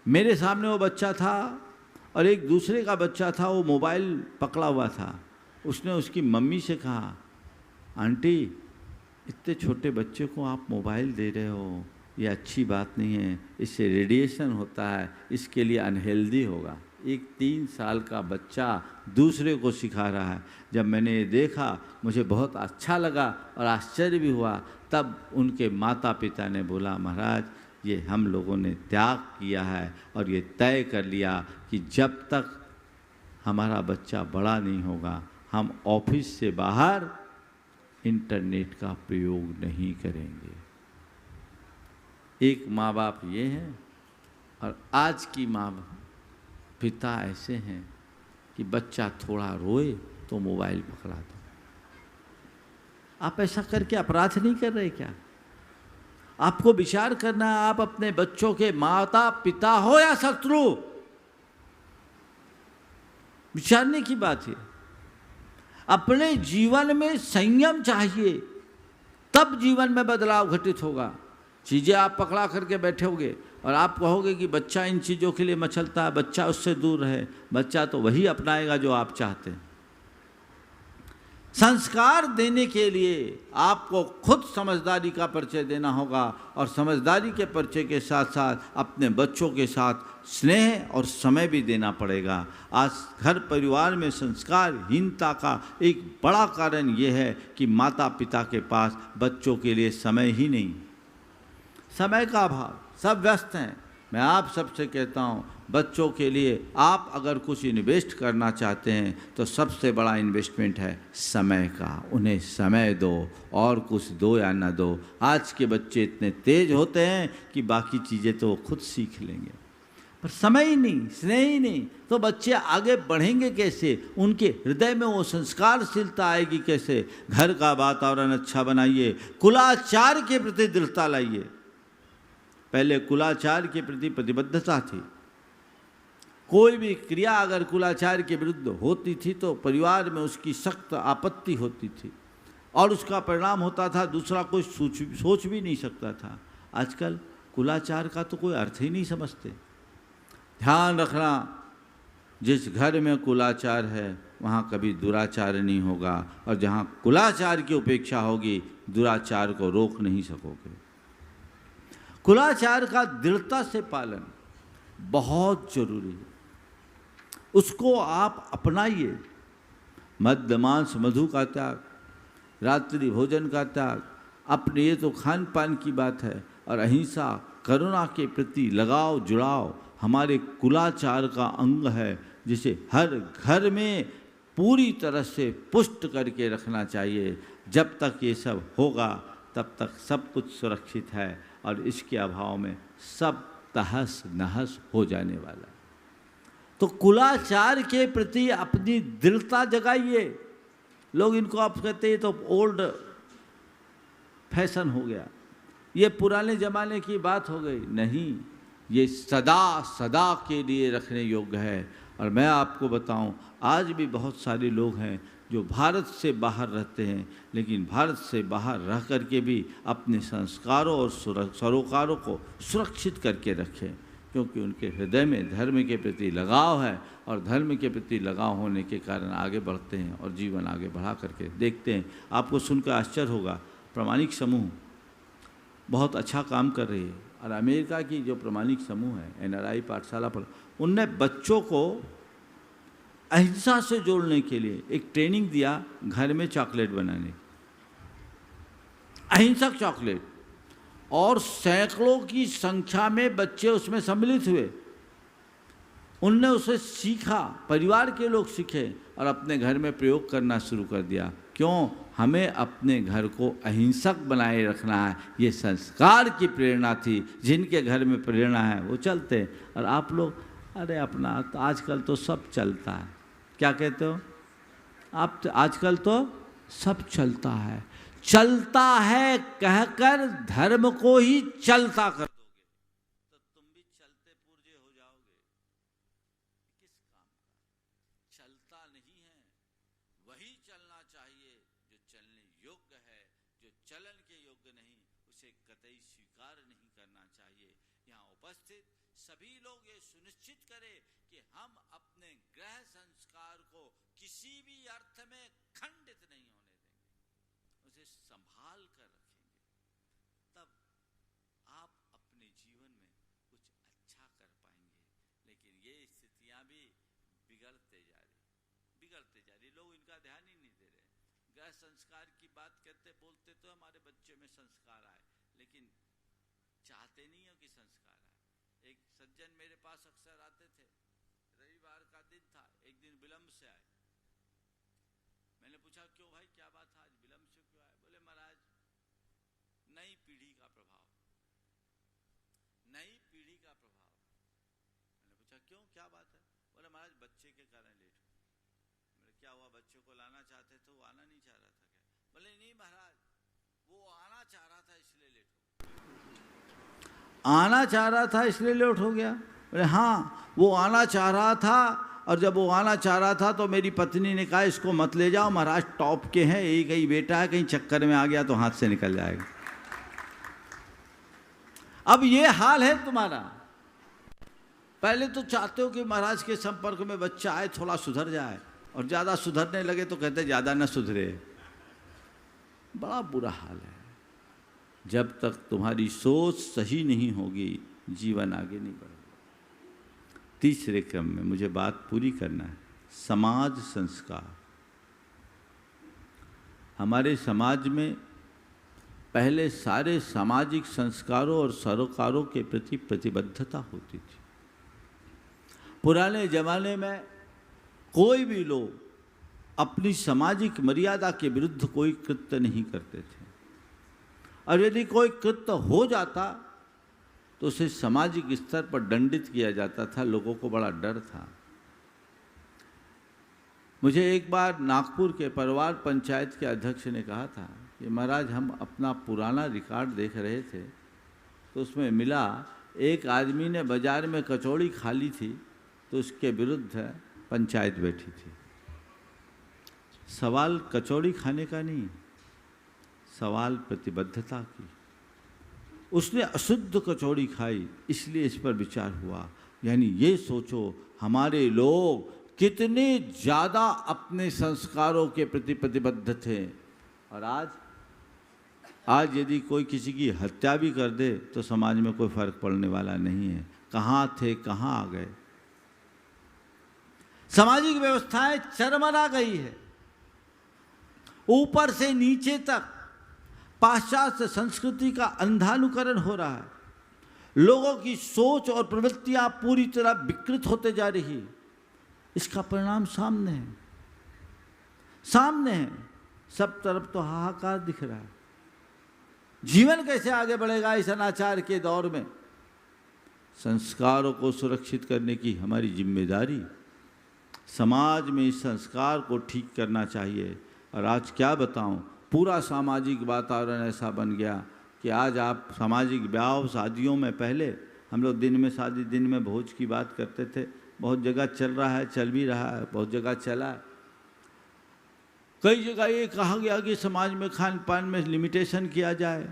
मेरे सामने वो बच्चा था और एक दूसरे का बच्चा था, वो मोबाइल पकड़ा हुआ था। उसने उसकी मम्मी से कहा, आंटी इतने छोटे बच्चे को आप मोबाइल दे रहे हो, ये अच्छी बात नहीं है, इससे रेडिएशन होता है, इसके लिए अनहेल्दी होगा। एक 3 साल का बच्चा दूसरे को सिखा रहा है। जब मैंने ये देखा मुझे बहुत अच्छा लगा और आश्चर्य भी हुआ। तब उनके माता पिता ने बोला, महाराज ये हम लोगों ने त्याग किया है और ये तय कर लिया कि जब तक हमारा बच्चा बड़ा नहीं होगा हम ऑफिस से बाहर इंटरनेट का प्रयोग नहीं करेंगे। एक माँ बाप ये हैं और आज की माँ पिता ऐसे हैं कि बच्चा थोड़ा रोए तो मोबाइल पकड़ा दो। आप ऐसा करके अपराध नहीं कर रहे क्या? आपको विचार करना है, आप अपने बच्चों के माता पिता हो या शत्रु, विचारने की बात है। अपने जीवन में संयम चाहिए, तब जीवन में बदलाव घटित होगा। चीज़ें आप पकड़ा करके बैठोगे और आप कहोगे कि बच्चा इन चीज़ों के लिए मचलता है, बच्चा उससे दूर रहे, बच्चा तो वही अपनाएगा जो आप चाहते हैं। संस्कार देने के लिए आपको खुद समझदारी का परिचय देना होगा और समझदारी के परिचय के साथ साथ अपने बच्चों के साथ स्नेह और समय भी देना पड़ेगा। आज घर परिवार में संस्कारहीनता का एक बड़ा कारण यह है कि माता पिता के पास बच्चों के लिए समय ही नहीं, समय का अभाव, सब व्यस्त हैं। मैं आप सबसे कहता हूँ, बच्चों के लिए आप अगर कुछ इन्वेस्ट करना चाहते हैं तो सबसे बड़ा इन्वेस्टमेंट है समय का। उन्हें समय दो, और कुछ दो या ना दो। आज के बच्चे इतने तेज होते हैं कि बाकी चीज़ें तो वो खुद सीख लेंगे, पर समय ही नहीं, स्नेह ही नहीं, तो बच्चे आगे बढ़ेंगे कैसे? उनके हृदय में वो संस्कारशीलता आएगी कैसे? घर का वातावरण अच्छा बनाइए, कुलाचार के प्रति दृढ़ता लाइए। पहले कुलाचार के प्रति प्रतिबद्धता थी। कोई भी क्रिया अगर कुलाचार के विरुद्ध होती थी तो परिवार में उसकी सख्त आपत्ति होती थी और उसका परिणाम होता था दूसरा कोई सोच भी नहीं सकता था। आजकल कुलाचार का तो कोई अर्थ ही नहीं समझते। ध्यान रखना, जिस घर में कुलाचार है वहाँ कभी दुराचार नहीं होगा, और जहाँ कुलाचार की उपेक्षा होगी दुराचार को रोक नहीं सकोगे। कुलाचार का दृढ़ता से पालन बहुत जरूरी है, उसको आप अपनाइए। मद्य मांस मधु का त्याग, रात्रि भोजन का त्याग, अपने ये तो खान पान की बात है, और अहिंसा, करुणा के प्रति लगाव जुड़ाव हमारे कुलाचार का अंग है, जिसे हर घर में पूरी तरह से पुष्ट करके रखना चाहिए। जब तक ये सब होगा तब तक सब कुछ सुरक्षित है, और इसके अभाव में सब तहस नहस हो जाने वाला है। तो कुलाचार के प्रति अपनी दृढ़ता जगाइए। लोग इनको आप कहते हैं तो ओल्ड फैशन हो गया, ये पुराने ज़माने की बात हो गई। नहीं, ये सदा सदा के लिए रखने योग्य है। और मैं आपको बताऊं, आज भी बहुत सारे लोग हैं जो भारत से बाहर रहते हैं, लेकिन भारत से बाहर रह करके भी अपने संस्कारों और सरोकारों को सुरक्षित करके रखें, क्योंकि उनके हृदय में धर्म के प्रति लगाव है, और धर्म के प्रति लगाव होने के कारण आगे बढ़ते हैं और जीवन आगे बढ़ा करके देखते हैं। आपको सुनकर आश्चर्य होगा, प्रामाणिक समूह बहुत अच्छा काम कर रही है, और अमेरिका की जो प्रामाणिक समूह है NRI पाठशाला पर, उनने बच्चों को अहिंसा से जोड़ने के लिए एक ट्रेनिंग दिया, घर में चॉकलेट बनाने, अहिंसक चॉकलेट, और सैकड़ों की संख्या में बच्चे उसमें सम्मिलित हुए। उनने उसे सीखा, परिवार के लोग सीखे और अपने घर में प्रयोग करना शुरू कर दिया। क्यों? हमें अपने घर को अहिंसक बनाए रखना है, ये संस्कार की प्रेरणा थी। जिनके घर में प्रेरणा है वो चलते हैं। और आप लोग, अरे अपना तो आजकल तो सब चलता है, क्या कहते हो आप? तो आजकल तो सब चलता है, चलता है कहकर धर्म को ही चलता कर दोगे तो तुम भी चलते पुर्जे हो जाओगे। किस काम का? चलता नहीं है, उसे कतई स्वीकार नहीं करना चाहिए। यहाँ उपस्थित सभी लोग ये सुनिश्चित करें कि हम अपने ग्रह संस्कार को किसी भी अर्थ में खंडित नहीं होने देंगे, उसे संभाल कर रखेंगे। तब आप अपने जीवन में कुछ अच्छा कर पाएंगे। लेकिन ये स्थितियां भी बिगड़ते जा रही, लोग इनका ध्यान ही नहीं दे रहे। ग्रह संस्कार की बात करते बोलते तो हमारे बच्चों में संस्कार आए, लेकिन चाहते नहीं हो कि संस्कार आए। एक सज्जन मेरे पास अक्सर आते थे, रविवार का दिन था, एक दिन विलंब से आए। मैंने पूछा क्यों भाई, क्या बात है, आज विलंब से क्यों आए? बोले महाराज नई पीढ़ी का प्रभाव, नई पीढ़ी का प्रभाव। मैंने पूछा क्यों, क्या बात है? बोले महाराज बच्चे के कारण लेट हो। मैंने क्या हुआ, बच्चों को लाना चाहते थे, वो आना नहीं चाह रहा था क्या? बोले नहीं महाराज, वो आना चाह रहा था इसलिए लेट हो। आना चाह रहा था इसलिए लेट हो गया? बोले हाँ, वो आना चाह रहा था, और जब वो आना चाह रहा था तो मेरी पत्नी ने कहा इसको मत ले जाओ, महाराज टॉप के हैं, एक ही बेटा है, कहीं चक्कर में आ गया तो हाथ से निकल जाएगा। अब ये हाल है तुम्हारा। पहले तो चाहते हो कि महाराज के संपर्क में बच्चा आए, थोड़ा सुधर जाए, और ज़्यादा सुधरने लगे तो कहते ज़्यादा न सुधरे। बड़ा बुरा हाल है। जब तक तुम्हारी सोच सही नहीं होगी, जीवन आगे नहीं बढ़ेगा। तीसरे क्रम में मुझे बात पूरी करना है, समाज संस्कार। हमारे समाज में पहले सारे सामाजिक संस्कारों और सरोकारों के प्रति प्रतिबद्धता होती थी। पुराने जमाने में कोई भी लोग अपनी सामाजिक मर्यादा के विरुद्ध कोई कृत्य नहीं करते थे, और यदि कोई कृत्य हो जाता तो उसे सामाजिक स्तर पर दंडित किया जाता था। लोगों को बड़ा डर था। मुझे एक बार नागपुर के परिवार पंचायत के अध्यक्ष ने कहा था कि महाराज हम अपना पुराना रिकॉर्ड देख रहे थे तो उसमें मिला एक आदमी ने बाजार में कचौड़ी खा ली थी तो उसके विरुद्ध पंचायत बैठी थी। सवाल कचौड़ी खाने का नहीं, सवाल प्रतिबद्धता की। उसने अशुद्ध कचौड़ी खाई, इसलिए इस पर विचार हुआ। यानी ये सोचो हमारे लोग कितने ज़्यादा अपने संस्कारों के प्रति प्रतिबद्ध थे। और आज यदि कोई किसी की हत्या भी कर दे तो समाज में कोई फर्क पड़ने वाला नहीं है। कहाँ थे, कहाँ आ गए। सामाजिक व्यवस्थाएं चरमरा गई है। ऊपर से नीचे तक पाश्चात्य संस्कृति का अंधानुकरण हो रहा है। लोगों की सोच और प्रवृत्तियां पूरी तरह विकृत होते जा रही है। इसका परिणाम सामने है, सामने है। सब तरफ तो हाहाकार दिख रहा है। जीवन कैसे आगे बढ़ेगा इस अनाचार के दौर में? संस्कारों को सुरक्षित करने की हमारी जिम्मेदारी। समाज में इस संस्कार को ठीक करना चाहिए। और आज क्या बताऊं, पूरा सामाजिक वातावरण ऐसा बन गया कि आज आप सामाजिक ब्याह शादियों में, पहले हम लोग दिन में शादी, दिन में भोज की बात करते थे। बहुत जगह चल रहा है, चल भी रहा है, बहुत जगह चला है। कई जगह ये कहा गया कि समाज में खान पान में लिमिटेशन किया जाए,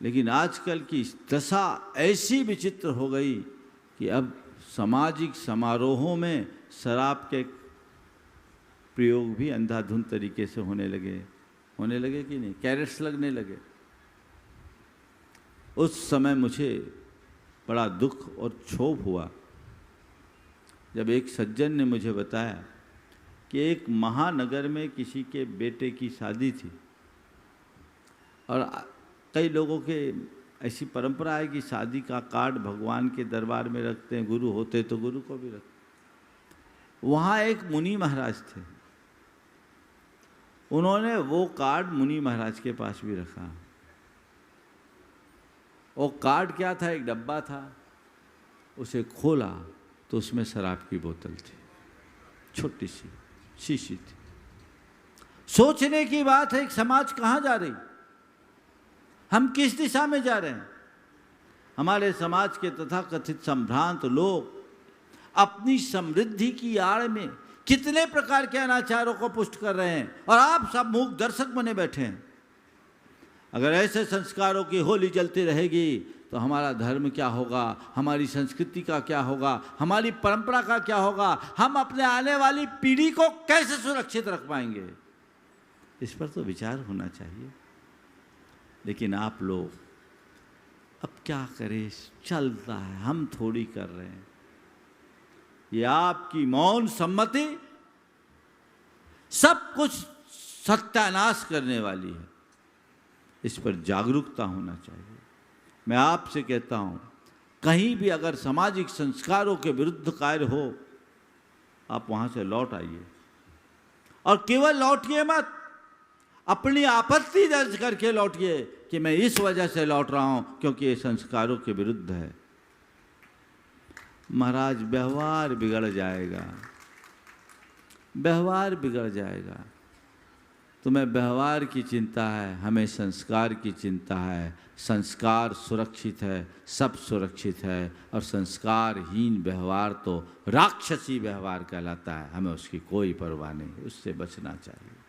लेकिन आजकल की दशा ऐसी विचित्र हो गई कि अब सामाजिक समारोहों में शराब के प्रयोग भी अंधाधुंध तरीके से होने लगे कि नहीं, कैरेट्स लगने लगे। उस समय मुझे बड़ा दुख और क्षोभ हुआ जब एक सज्जन ने मुझे बताया कि एक महानगर में किसी के बेटे की शादी थी, और कई लोगों के ऐसी परंपरा है कि शादी का कार्ड भगवान के दरबार में रखते हैं, गुरु होते तो गुरु को भी रखते। वहाँ एक मुनि महाराज थे, उन्होंने वो कार्ड मुनि महाराज के पास भी रखा। वो कार्ड क्या था, एक डब्बा था। उसे खोला तो उसमें शराब की बोतल थी, छोटी सी शीशी थी। सोचने की बात है, एक समाज कहाँ जा रही, हम किस दिशा में जा रहे हैं। हमारे समाज के तथाकथित संभ्रांत लोग अपनी समृद्धि की आड़ में कितने प्रकार के अनाचारों को पुष्ट कर रहे हैं, और आप सब मूक दर्शक बने बैठे हैं। अगर ऐसे संस्कारों की होली जलती रहेगी तो हमारा धर्म क्या होगा, हमारी संस्कृति का क्या होगा, हमारी परंपरा का क्या होगा, हम अपने आने वाली पीढ़ी को कैसे सुरक्षित रख पाएंगे? इस पर तो विचार होना चाहिए। लेकिन आप लोग अब क्या करें, चलता है, हम थोड़ी कर रहे हैं। ये आपकी मौन सम्मति सब कुछ सत्यानाश करने वाली है। इस पर जागरूकता होना चाहिए। मैं आपसे कहता हूं, कहीं भी अगर सामाजिक संस्कारों के विरुद्ध कार्य हो, आप वहां से लौट आइए। और केवल लौटिए मत, अपनी आपत्ति दर्ज करके लौटिए कि मैं इस वजह से लौट रहा हूं क्योंकि ये संस्कारों के विरुद्ध है। महाराज व्यवहार बिगड़ जाएगा, व्यवहार बिगड़ जाएगा। तुम्हें व्यवहार की चिंता है, हमें संस्कार की चिंता है। संस्कार सुरक्षित है, सब सुरक्षित है, और संस्कारहीन व्यवहार तो राक्षसी व्यवहार कहलाता है। हमें उसकी कोई परवाह नहीं, उससे बचना चाहिए।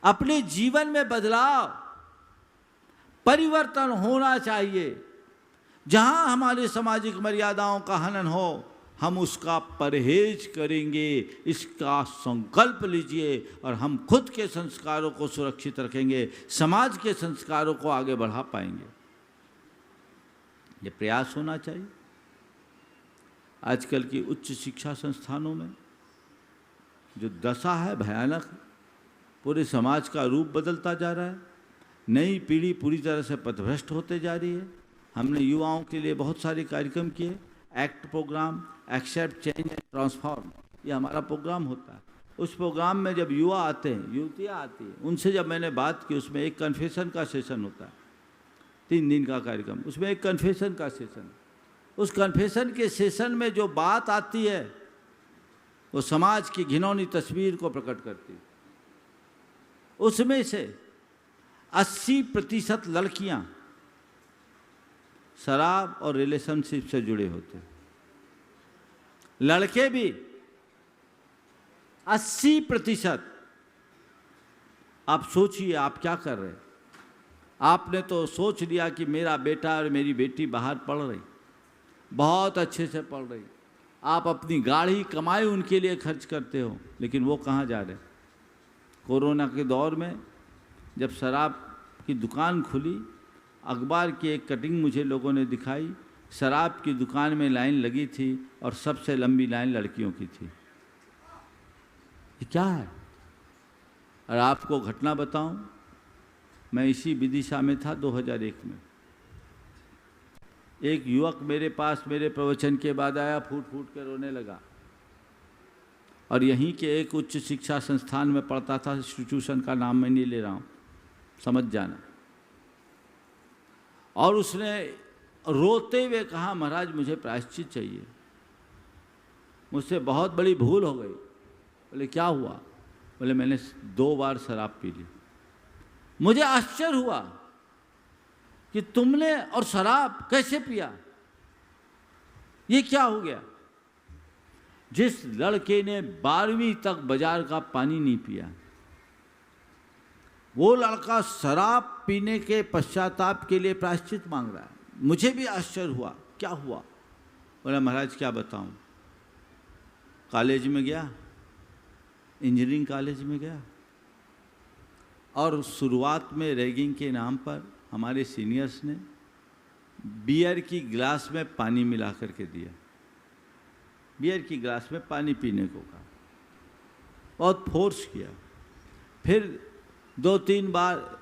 अपने जीवन में बदलाव, परिवर्तन होना चाहिए। जहां हमारी सामाजिक मर्यादाओं का हनन हो, हम उसका परहेज करेंगे, इसका संकल्प लीजिए, और हम खुद के संस्कारों को सुरक्षित रखेंगे, समाज के संस्कारों को आगे बढ़ा पाएंगे। ये प्रयास होना चाहिए। आजकल की उच्च शिक्षा संस्थानों में जो दशा है भयानक, पूरे समाज का रूप बदलता जा रहा है। नई पीढ़ी पूरी तरह से पथभ्रष्ट होते जा रही है। हमने युवाओं के लिए बहुत सारे कार्यक्रम किए, act program, accept change and transform, ये हमारा प्रोग्राम होता है। उस प्रोग्राम में जब युवा आते हैं, युवतियाँ आती हैं, उनसे जब मैंने बात की, उसमें एक कन्फेशन का सेशन होता है, 3 दिन का कार्यक्रम, उसमें एक कन्फेशन का सेशन। उस कन्फेशन के सेशन में जो बात आती है वो समाज की घिनौनी तस्वीर को प्रकट करती है। उसमें से 80% लड़कियां शराब और रिलेशनशिप से जुड़े होते हैं। लड़के भी 80%। आप सोचिए, आप क्या कर रहे हैं? आपने तो सोच लिया कि मेरा बेटा और मेरी बेटी बाहर पढ़ रही, बहुत अच्छे से पढ़ रही, आप अपनी गाढ़ी कमाई उनके लिए खर्च करते हो, लेकिन वो कहाँ जा रहे? कोरोना के दौर में जब शराब की दुकान खुली, अखबार की एक कटिंग मुझे लोगों ने दिखाई, शराब की दुकान में लाइन लगी थी और सबसे लंबी लाइन लड़कियों की थी। ये क्या है? और आपको घटना बताऊं, मैं इसी विदिशा में था 2001 में। एक युवक मेरे पास मेरे प्रवचन के बाद आया, फूट फूट के रोने लगा, और यहीं के एक उच्च शिक्षा संस्थान में पढ़ता था। इंस्टीट्यूशन का नाम मैं नहीं ले रहा हूँ, समझ जाना। और उसने रोते हुए कहा, महाराज मुझे प्रायश्चित चाहिए, मुझसे बहुत बड़ी भूल हो गई। बोले क्या हुआ? बोले मैंने 2 बार शराब पी ली। मुझे आश्चर्य हुआ कि तुमने और शराब कैसे पिया, ये क्या हो गया? जिस लड़के ने 12वीं तक बाजार का पानी नहीं पिया, वो लड़का शराब पीने के पश्चाताप के लिए प्रायश्चित मांग रहा है। मुझे भी आश्चर्य हुआ, क्या हुआ? बोला महाराज क्या बताऊं, कॉलेज में गया, इंजीनियरिंग कॉलेज में गया, और शुरुआत में रैगिंग के नाम पर हमारे सीनियर्स ने बियर की गिलास में पानी मिला करके दिया। बियर की गिलास में पानी पीने को कहा, बहुत फोर्स किया। फिर 2-3 बार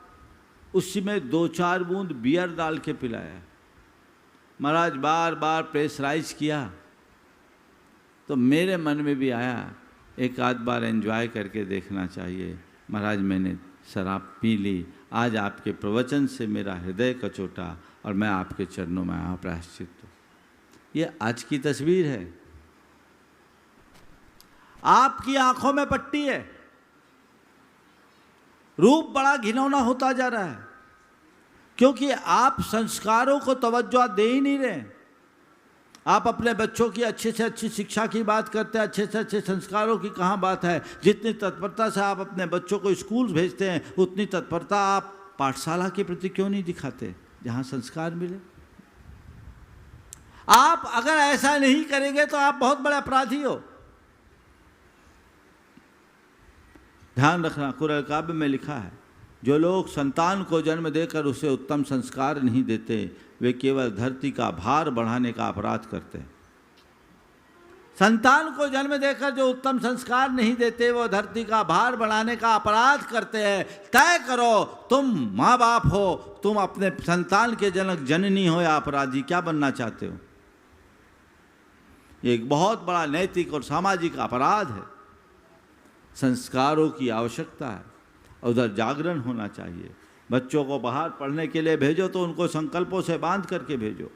उसी में 2-4 बूंद बियर डाल के पिलाया। महाराज बार बार प्रेशराइज किया तो मेरे मन में भी आया, एक आध बार एंजॉय करके देखना चाहिए। महाराज मैंने शराब पी ली, आज आपके प्रवचन से मेरा हृदय कचोटा और मैं आपके चरणों में आया प्रायश्चित। ये आज की तस्वीर है। आपकी आंखों में पट्टी है, रूप बड़ा घिनौना होता जा रहा है, क्योंकि आप संस्कारों को तवज्जो दे ही नहीं रहे। आप अपने बच्चों की अच्छे से अच्छी शिक्षा की बात करते हैं, अच्छे से अच्छे संस्कारों की कहाँ बात है। जितनी तत्परता से आप अपने बच्चों को स्कूल भेजते हैं, उतनी तत्परता आप पाठशाला के प्रति क्यों नहीं दिखाते जहाँ संस्कार मिले। आप अगर ऐसा नहीं करेंगे तो आप बहुत बड़े अपराधी हो। ध्यान रखना, कुरान काव्य में लिखा है, जो लोग संतान को जन्म देकर उसे उत्तम संस्कार नहीं देते, वे केवल धरती का भार बढ़ाने का अपराध करते हैं। संतान को जन्म देकर जो उत्तम संस्कार नहीं देते, वो धरती का भार बढ़ाने का अपराध करते हैं। तय करो, तुम माँ बाप हो, तुम अपने संतान के जनक जननी हो या अपराधी, क्या बनना चाहते हो। ये एक बहुत बड़ा नैतिक और सामाजिक अपराध है। संस्कारों की आवश्यकता है, उधर जागरण होना चाहिए। बच्चों को बाहर पढ़ने के लिए भेजो तो उनको संकल्पों से बांध करके भेजो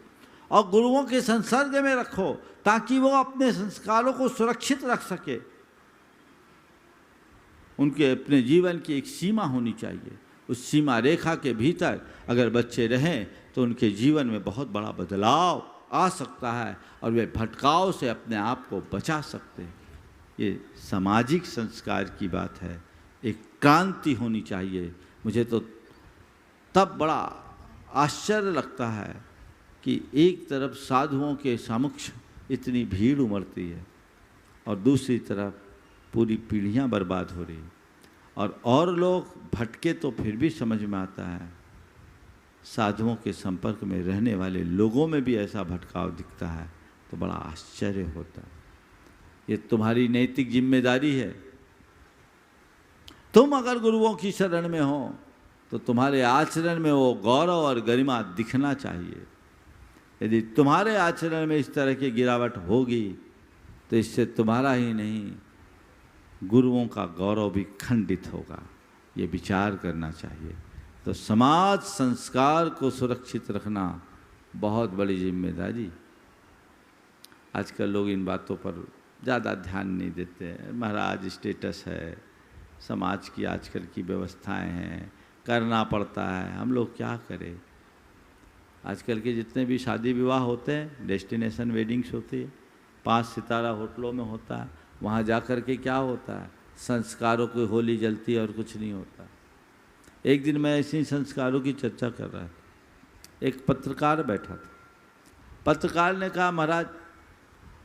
और गुरुओं के संसर्ग में रखो, ताकि वो अपने संस्कारों को सुरक्षित रख सके। उनके अपने जीवन की एक सीमा होनी चाहिए। उस सीमा रेखा के भीतर अगर बच्चे रहें तो उनके जीवन में बहुत बड़ा बदलाव आ सकता है और वे भटकाव से अपने आप को बचा सकते हैं। ये सामाजिक संस्कार की बात है। एक क्रांति होनी चाहिए। मुझे तो तब बड़ा आश्चर्य लगता है कि एक तरफ साधुओं के समक्ष इतनी भीड़ उमड़ती है और दूसरी तरफ पूरी पीढ़ियां बर्बाद हो रही, और लोग भटके तो फिर भी समझ में आता है। साधुओं के संपर्क में रहने वाले लोगों में भी ऐसा भटकाव दिखता है तो बड़ा आश्चर्य होता है। ये तुम्हारी नैतिक जिम्मेदारी है। तुम अगर गुरुओं की शरण में हो तो तुम्हारे आचरण में वो गौरव और गरिमा दिखना चाहिए। यदि तुम्हारे आचरण में इस तरह की गिरावट होगी तो इससे तुम्हारा ही नहीं, गुरुओं का गौरव भी खंडित होगा। ये विचार करना चाहिए। तो समाज संस्कार को सुरक्षित रखना बहुत बड़ी जिम्मेदारी। आजकल लोग इन बातों पर ज़्यादा ध्यान नहीं देते हैं। महाराज स्टेटस है, समाज की आजकल की व्यवस्थाएं हैं, करना पड़ता है, हम लोग क्या करें। आजकल के जितने भी शादी विवाह होते हैं, डेस्टिनेशन वेडिंग्स होती है, 5 सितारा होटलों में होता है। वहाँ जा कर के क्या होता है, संस्कारों की होली जलती है और कुछ नहीं होता। एक दिन मैं ऐसे ही संस्कारों की चर्चा कर रहा था। एक पत्रकार बैठा था। पत्रकार ने कहा, महाराज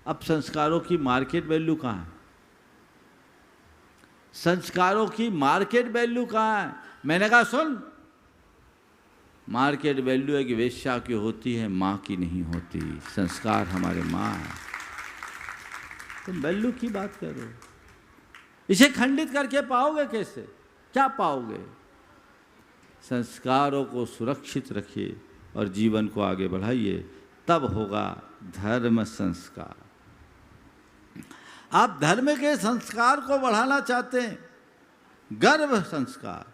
अब संस्कारों की मार्केट वैल्यू कहाँ है, संस्कारों की मार्केट वैल्यू कहाँ है। मैंने कहा, सुन, मार्केट वैल्यू एक वेश्या की होती है, माँ की नहीं होती। संस्कार हमारे माँ है। तुम वैल्यू की बात कर रहे हो, इसे खंडित करके पाओगे कैसे, क्या पाओगे। संस्कारों को सुरक्षित रखिए और जीवन को आगे बढ़ाइए, तब होगा धर्म संस्कार। आप धर्म के संस्कार को बढ़ाना चाहते हैं, गर्भ संस्कार,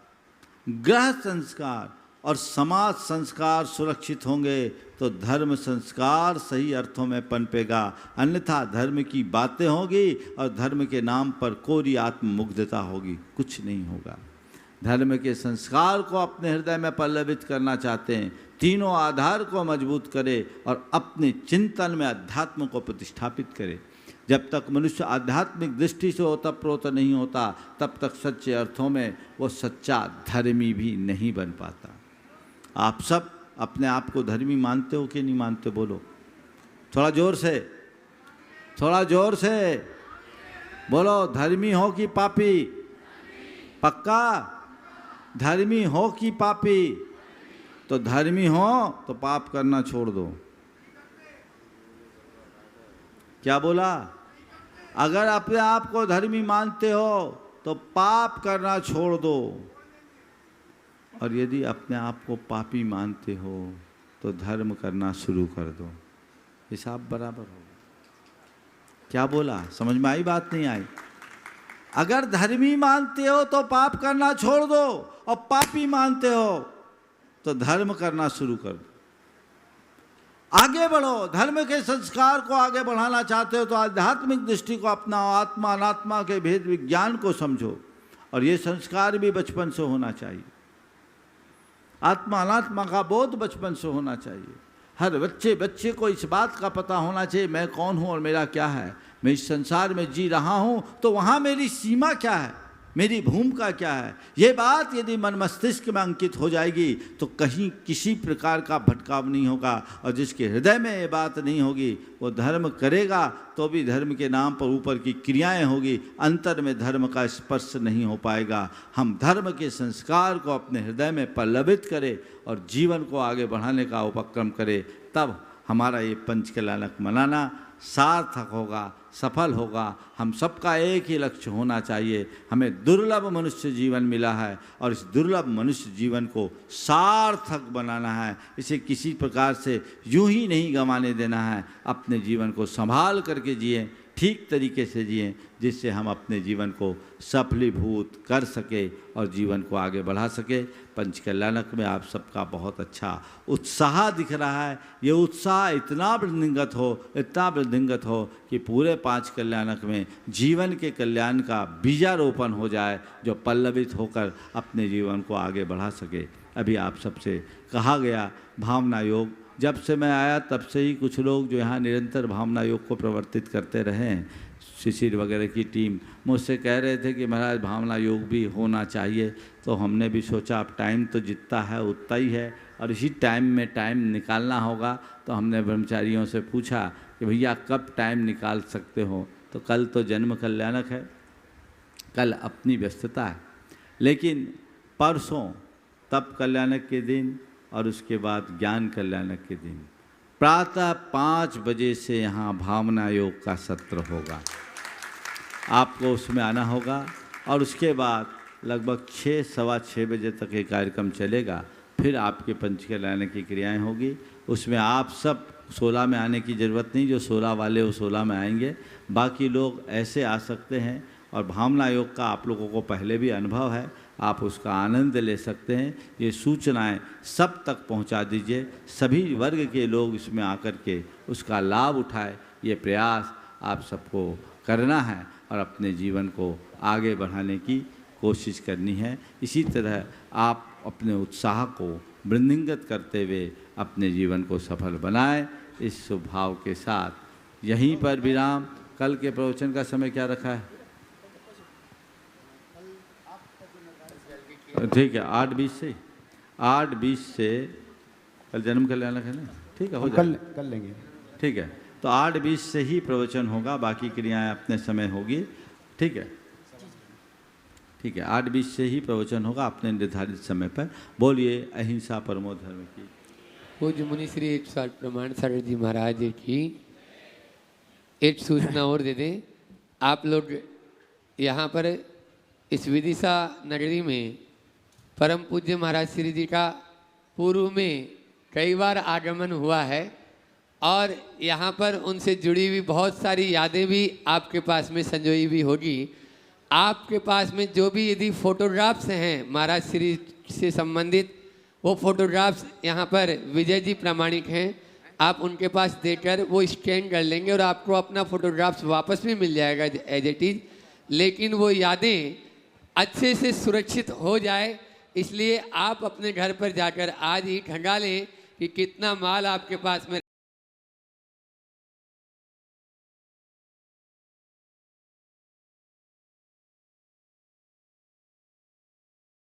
ग्रह संस्कार और समाज संस्कार सुरक्षित होंगे तो धर्म संस्कार सही अर्थों में पनपेगा। अन्यथा धर्म की बातें होगी और धर्म के नाम पर कोरी आत्ममुग्धता होगी, कुछ नहीं होगा। धर्म के संस्कार को अपने हृदय में पल्लवित करना चाहते हैं, तीनों आधार को मजबूत करें और अपने चिंतन में अध्यात्म को प्रतिष्ठापित करें। जब तक मनुष्य आध्यात्मिक दृष्टि से ओतप्रोत नहीं होता, तब तक सच्चे अर्थों में वो सच्चा धर्मी भी नहीं बन पाता। आप सब अपने आप को धर्मी मानते हो कि नहीं मानते, बोलो थोड़ा जोर से, थोड़ा जोर से बोलो। धर्मी हो कि पापी, पक्का धर्मी हो कि पापी। तो धर्मी हो तो पाप करना छोड़ दो। क्या बोला, अगर अपने आप को धर्मी मानते हो तो पाप करना छोड़ दो, और यदि अपने आप को पापी मानते हो तो धर्म करना शुरू कर दो। हिसाब बराबर होगा। क्या बोला, समझ में आई बात, नहीं आई। अगर धर्मी मानते हो तो पाप करना छोड़ दो, और पापी मानते हो तो धर्म करना शुरू कर दो। आगे बढ़ो। धर्म के संस्कार को आगे बढ़ाना चाहते हो तो आध्यात्मिक दृष्टि को अपनाओ, आत्मा अनात्मा के भेद विज्ञान को समझो, और ये संस्कार भी बचपन से होना चाहिए। आत्मा अनात्मा का बोध बचपन से होना चाहिए। हर बच्चे बच्चे को इस बात का पता होना चाहिए मैं कौन हूँ और मेरा क्या है। मैं इस संसार में जी रहा हूँ तो वहाँ मेरी सीमा क्या है, मेरी भूमिका क्या है। ये बात यदि मन मस्तिष्क में अंकित हो जाएगी तो कहीं किसी प्रकार का भटकाव नहीं होगा। और जिसके हृदय में ये बात नहीं होगी वो धर्म करेगा तो भी धर्म के नाम पर ऊपर की क्रियाएं होगी, अंतर में धर्म का स्पर्श नहीं हो पाएगा। हम धर्म के संस्कार को अपने हृदय में पल्लवित करें और जीवन को आगे बढ़ाने का उपक्रम करें, तब हमारा ये पंच कल्याणक मनाना सार्थक होगा, सफल होगा। हम सबका एक ही लक्ष्य होना चाहिए, हमें दुर्लभ मनुष्य जीवन मिला है और इस दुर्लभ मनुष्य जीवन को सार्थक बनाना है। इसे किसी प्रकार से यूं ही नहीं गंवाने देना है। अपने जीवन को संभाल करके जिए, ठीक तरीके से जिए, जिससे हम अपने जीवन को सफलीभूत कर सके और जीवन को आगे बढ़ा सके। पंच कल्याणक में आप सबका बहुत अच्छा उत्साह दिख रहा है। ये उत्साह इतना वृद्धिंगत हो कि पूरे पांच कल्याणक में जीवन के कल्याण का बीजारोपण हो जाए, जो पल्लवित होकर अपने जीवन को आगे बढ़ा सके। अभी आप सबसे कहा गया भावना योग, जब से मैं आया तब से ही कुछ लोग जो यहाँ निरंतर भावना योग को प्रवर्तित करते रहे हैं, शिशिर वगैरह की टीम मुझसे कह रहे थे कि महाराज भावना योग भी होना चाहिए। तो हमने भी सोचा अब टाइम तो जितना है उतना ही है और इसी टाइम में टाइम निकालना होगा। तो हमने ब्रह्मचारियों से पूछा कि भैया कब टाइम निकाल सकते हो। तो कल तो जन्म कल्याणक है, कल अपनी व्यस्तता है, लेकिन परसों तप कल्याणक के दिन और उसके बाद ज्ञान कल्याणक के दिन प्रातः 5 बजे से यहाँ भावना योग का सत्र होगा। आपको उसमें आना होगा और उसके बाद लगभग 6 सवा 6 बजे तक ये कार्यक्रम चलेगा। फिर आपके पंच कल्याणक की क्रियाएं होगी। उसमें आप सब 16 में आने की ज़रूरत नहीं, जो 16 वाले वो 16 में आएंगे, बाकी लोग ऐसे आ सकते हैं। और भावना योग का आप लोगों को पहले भी अनुभव है, आप उसका आनंद ले सकते हैं। ये सूचनाएं सब तक पहुंचा दीजिए, सभी वर्ग के लोग इसमें आकर के उसका लाभ उठाए। ये प्रयास आप सबको करना है और अपने जीवन को आगे बढ़ाने की कोशिश करनी है। इसी तरह आप अपने उत्साह को वृद्धिंगत करते हुए अपने जीवन को सफल बनाएं। इस स्वभाव के साथ यहीं पर विराम। कल के प्रवचन का समय क्या रखा है? ठीक है, 8:20 से कल जन्म कल्याणक है ना, ठीक है, हो कल लेंगे, ठीक है। तो 8:20 से ही प्रवचन होगा, बाकी क्रियाएं अपने समय होगी, ठीक है, ठीक है। 8:20 से ही प्रवचन होगा अपने निर्धारित समय पर। बोलिए अहिंसा परमो धर्म की। पूज्य मुनि श्री 108 प्रमाण सागर जी महाराज की एक सूचना और दे दें। आप लोग यहाँ पर इस विदिशा नगरी में परम पूज्य महाराज श्री जी का पूर्व में कई बार आगमन हुआ है और यहाँ पर उनसे जुड़ी हुई बहुत सारी यादें भी आपके पास में संजोई हुई होगी। आपके पास में जो भी यदि फोटोग्राफ्स हैं महाराज श्री से संबंधित, वो फोटोग्राफ्स यहाँ पर विजय जी प्रामाणिक हैं, आप उनके पास देकर वो स्कैन कर लेंगे और आपको अपना फोटोग्राफ्स वापस भी मिल जाएगा एज इट इज़। लेकिन वो यादें अच्छे से सुरक्षित हो जाए, इसलिए आप अपने घर पर जाकर आज ही खंगा लें कि कितना माल आपके पास में